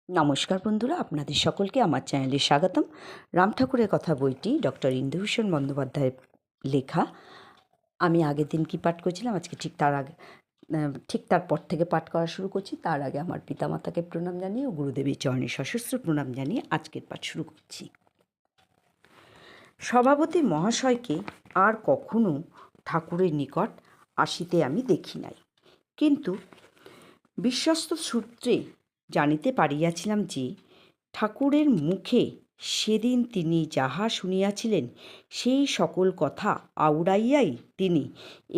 নমস্কার বন্ধুরা, আপনাদের সকলকে আমার চ্যানেলে স্বাগতম। রাম ঠাকুরের কথা বইটি ডক্টর ইন্দুভূষণ বন্দ্যোপাধ্যায়ের লেখা। আমি আগের দিন কি পাঠ করেছিলাম, আজকে ঠিক তারপর থেকে পাঠ করা শুরু করছি। তার আগে আমার পিতামাতাকে প্রণাম জানিয়ে ও গুরুদেবের চরণে সশস্ত্র প্রণাম জানিয়ে আজকের পাঠ শুরু করছি। সভাপতি মহাশয়কে আর কখনো ঠাকুরের নিকট আসিতে আমি দেখি নাই, কিন্তু বিশ্বস্ত সূত্রে জানিতে পারিয়াছিলাম যে ঠাকুরের মুখে সেদিন তিনি যাহা শুনিয়াছিলেন সেই সকল কথা আওড়াইয়াই তিনি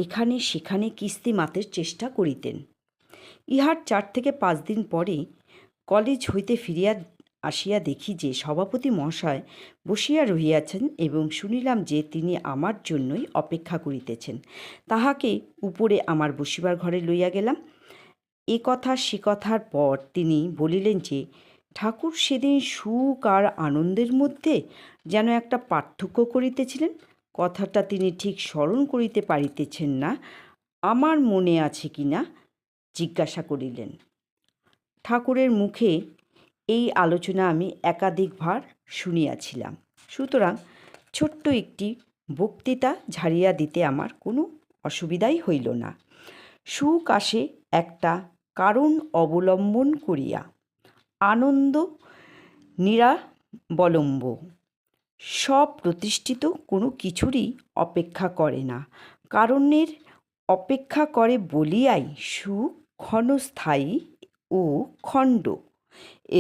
এখানে সেখানে কিস্তিমাতের চেষ্টা করিতেন। ইহার 4 থেকে 5 দিন পরে কলেজ হইতে ফিরিয়া আসিয়া দেখি যে সভাপতি মহাশয় বসিয়া রহিয়াছেন এবং শুনিলাম যে তিনি আমার জন্যই অপেক্ষা করিতেছেন। তাহাকে উপরে আমার বসিবার ঘরে লইয়া গেলাম। এ কথা সে কথার পর তিনি বলিলেন যে ঠাকুর সেদিন সুখ আর আনন্দের মধ্যে যেন একটা পার্থক্য করিতেছিলেন। কথাটা তিনি ঠিক স্মরণ করিতে পারিতেছেন না। আমার মনে আছে কি না জিজ্ঞাসা করিলেন। ঠাকুরের মুখে এই আলোচনা আমি একাধিকবার শুনিয়াছিলাম, সুতরাং ছোট্ট একটি বক্তৃতা ঝাড়িয়া দিতে আমার কোনো অসুবিধাই হইল না। সুখ আসে একটা কারণ অবলম্বন করিয়া, আনন্দ নিরাবলম্ব। সব প্রতিষ্ঠিত কোনো কিছুরই অপেক্ষা করে না, কারণের অপেক্ষা করে বলিয়াই সুখ ক্ষণস্থায়ী ও খণ্ড,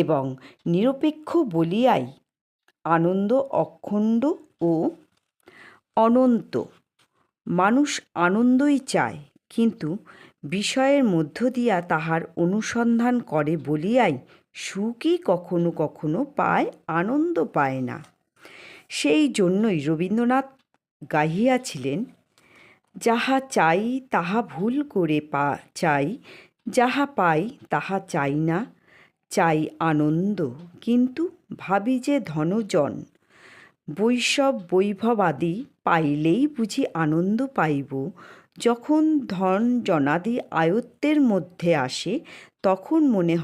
এবং নিরপেক্ষ বলিয়াই আনন্দ অখণ্ড ও অনন্ত। মানুষ আনন্দই চায়, কিন্তু বিষয়ের মধ্য দিয়া তাহার অনুসন্ধান করে বলিয়াই সুখই কখনো কখনো পায়, আনন্দ পায় না। সেই জন্যই রবীন্দ্রনাথ গাহিয়াছিলেন, যাহা চাই তাহা ভুল করে চাই, যাহা পাই তাহা চাই না, চাই আনন্দ, কিন্তু ভাবি যে ধনজন বৈষব বৈভবাদি পাইলেই বুঝি আনন্দ পাইব। যখন ধন জনাদি আয়ত্তের মধ্যে আসে তখন মনে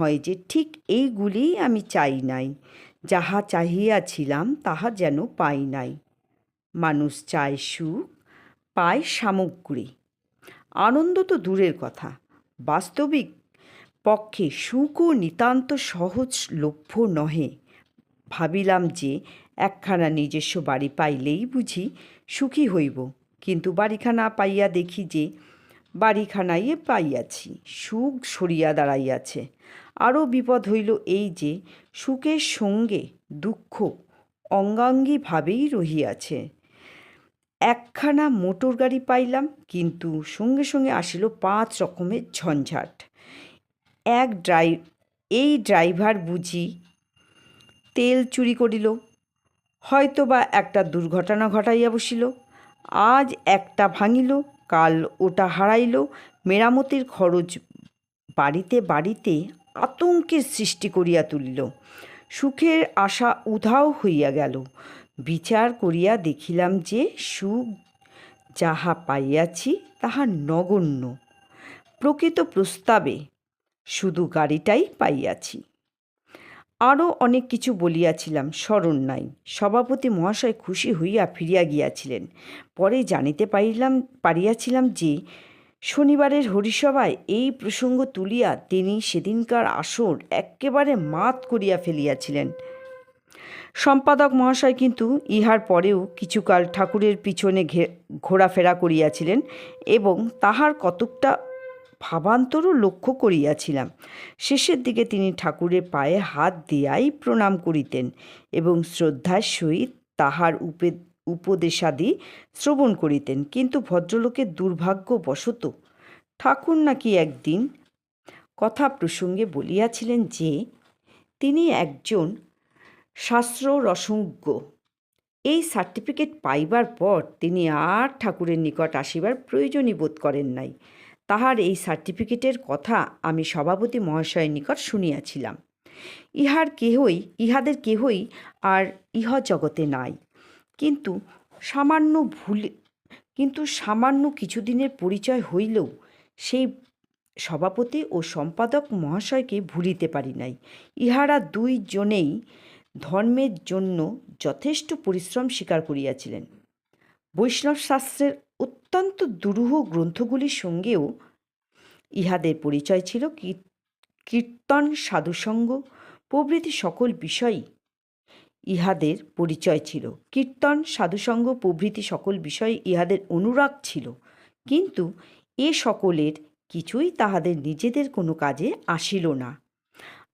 হয় যে ঠিক এইগুলিই আমি চাই নাই, যাহা চাহিয়াছিলাম তাহা যেন পাই নাই। মানুষ চায় সুখ, পায় সামগ্রী, আনন্দ তো দূরের কথা। বাস্তবিক পক্ষে সুখও নিতান্ত সহজলভ্য নহে। ভাবিলাম যে একখানা নিজস্ব বাড়ি পাইলেই বুঝি সুখী হইব, কিন্তু বাড়িখানা পাইয়া দেখি যে বাড়িখানাই পাইয়াছি, সুখ সরিয়া দাঁড়াইয়াছে। আরও বিপদ হইল এই যে সুখের সঙ্গে দুঃখ অঙ্গাঙ্গীভাবেই রহিয়াছে। একখানা মোটর গাড়ি পাইলাম, কিন্তু সঙ্গে সঙ্গে আসিল 5 রকমের ঝঞ্ঝাট। এই ড্রাইভার বুঝি তেল চুরি করিল, হয়তো বা একটা দুর্ঘটনা ঘটাইয়া বসিল, আজ একটা ভাঙিল, কাল ওটা হারাইল। মেরামতির খরচ বাড়িতে বাড়িতে আতঙ্কের সৃষ্টি করিয়া তুলিল। সুখের আশা উধাও হইয়া গেল। বিচার করিয়া দেখিলাম যে সুখ যাহা পাইয়াছি তাহা নগণ্য। প্রকৃত প্রস্তাবে শুধু গাড়িটাই পাইয়াছি। আরও অনেক কিছু বলিয়াছিলাম, স্মরণ নাই। সভাপতি মহাশয় খুশি হইয়া ফিরিয়া গিয়াছিলেন। পরে জানিতে পারিয়াছিলাম যে শনিবারের হরিসভায় এই প্রসঙ্গ তুলিয়া তিনি সেদিনকার আসর এক্কেবারে মাত করিয়া ফেলিয়াছিলেন। সম্পাদক মহাশয় কিন্তু ইহার পরেও কিছুকাল ঠাকুরের পিছনে ঘোরাফেরা করিয়াছিলেন এবং তাহার কতকটা ভাবান্তরও লক্ষ্য করিয়াছিলাম। শেষের দিকে তিনি ঠাকুরের পায়ে হাত দিয়াই প্রণাম করিতেন এবং শ্রদ্ধার সহিত তাহার উপদেশাদি শ্রবণ করিতেন। কিন্তু ভদ্রলোকের দুর্ভাগ্যবশত ঠাকুর নাকি একদিন কথা প্রসঙ্গে বলিয়াছিলেন যে তিনি একজন শাস্ত্ররসজ্ঞ। এই সার্টিফিকেট পাইবার পর তিনি আর ঠাকুরের নিকট আসিবার প্রয়োজনই বোধ করেন নাই। তাহার এই সার্টিফিকেটের কথা আমি সভাপতি মহাশয়ের নিকট শুনিয়াছিলাম। ইহাদের কেহই আর ইহজগতে নাই, কিন্তু সামান্য কিছুদিনের পরিচয় হইলেও সেই সভাপতি ও সম্পাদক মহাশয়কে ভুলিতে পারি নাই। ইহারা দুইজনেই ধর্মের জন্য যথেষ্ট পরিশ্রম স্বীকার করিয়াছিলেন। বৈষ্ণব শাস্ত্রের অত্যন্ত দুরূহ গ্রন্থগুলির সঙ্গেও ইহাদের পরিচয় ছিল। কীর্তন, সাধুসঙ্গ প্রভৃতি সকল বিষয়ই ইহাদের পরিচয় ছিল। কীর্তন, সাধুসঙ্গ প্রভৃতি সকল বিষয়ে ইহাদের অনুরাগ ছিল, কিন্তু এ সকলের কিছুই তাহাদের নিজেদের কোনো কাজে আসিল না।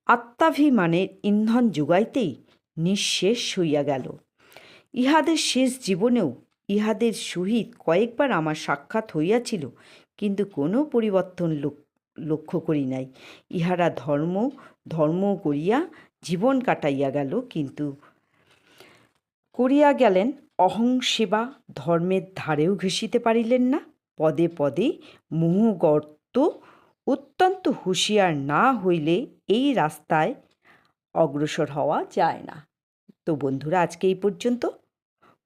আত্মাভিমানের ইন্ধন যোগাইতেই নিঃশেষ হইয়া গেল। ইহাদের শেষ জীবনেও ইহাদের সহিত কয়েকবার আমার সাক্ষাৎ হইয়াছিল, কিন্তু কোনো পরিবর্তন লক্ষ্য করি নাই। ইহারা ধর্ম ধর্ম করিয়া জীবন কাটাইয়া গেল, কিন্তু করিয়া গেলেন অহংসেবা। ধর্মের ধারেও ঘেঁষিতে পারিলেন না। পদে পদে মোহগর্ত। অত্যন্ত হুঁশিয়ার না হইলে এই রাস্তায় অগ্রসর হওয়া যায় না। তো বন্ধুরা, আজকে এই পর্যন্ত।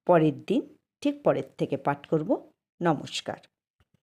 পরের দিন ঠিক পরের থেকে পাঠ করব। নমস্কার।